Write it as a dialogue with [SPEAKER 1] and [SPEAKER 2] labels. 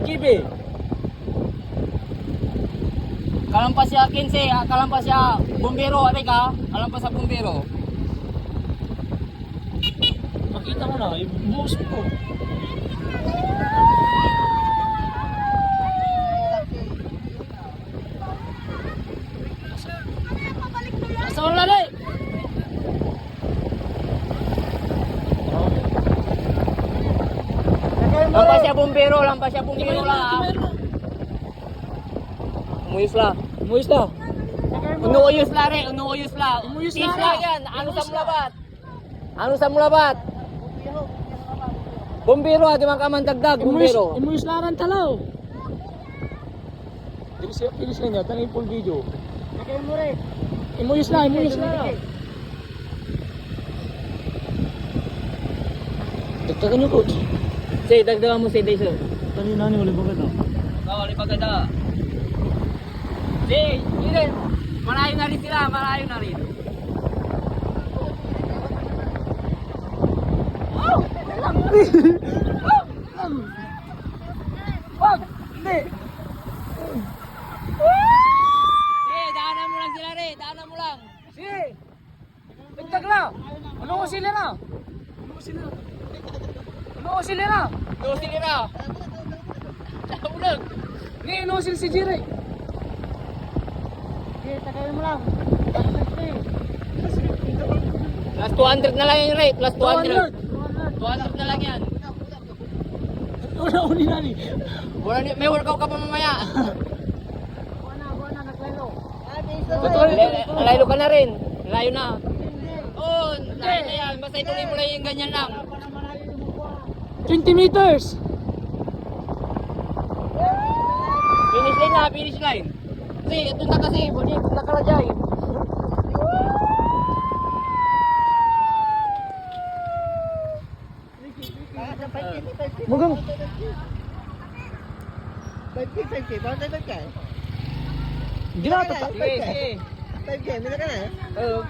[SPEAKER 1] GB.
[SPEAKER 2] Kalampas siya 15, kalampas siya bumbero, ate ka? Kalampas sa bumbero.
[SPEAKER 1] Makita mo na, ibuhos mo.
[SPEAKER 2] Nasa wala na eh. Lampas siya bumbero lang. Umuyos la.
[SPEAKER 1] Umuis na.
[SPEAKER 2] Unuuyos la re, unuuyos la.
[SPEAKER 1] Umuyos
[SPEAKER 2] Tis
[SPEAKER 1] la.
[SPEAKER 2] yan, ano sa mulabat? Ano sa mulabat? Bumbero, di man ka man dagdag, bumbero.
[SPEAKER 1] Umuis laran talaw. Pilis na niya, tanong full video. Imuyos na. Dagdagan niyo, coach.
[SPEAKER 2] Say, dagdagan mo say Daiso.
[SPEAKER 1] Kanina ni wala ba ka?
[SPEAKER 2] Wali pagkada. Say, yun. Malayo na rin sila, malayo na rin.
[SPEAKER 1] Wag! Hindi!
[SPEAKER 2] Say, daanan mo lang sila rin, daanan mo lang.
[SPEAKER 1] Sige! Dagdag na! Ano ko sila na?
[SPEAKER 2] Doon sila na. Ulag.
[SPEAKER 1] Hindi, ano sila si Jire?
[SPEAKER 2] Plus 200 na lang yan, Ray. Plus 200. 200 na lang yan.
[SPEAKER 1] Wala ko ni Nani.
[SPEAKER 2] May workout ka pa mamaya. Layo ka na rin. Layo na. Oo, layo na yan. Basta ituloy mo lang yung ganyan lang.
[SPEAKER 1] 20 meters!
[SPEAKER 2] Finish line na, finish line. Kasi, ito na kasi. Bunyi, nakalagay.
[SPEAKER 1] Mugang!
[SPEAKER 3] 50-50, parang tayo ka.
[SPEAKER 1] Hindi na, tata.
[SPEAKER 2] Sige, sige.
[SPEAKER 3] 5K, may na ka na.
[SPEAKER 2] Oo,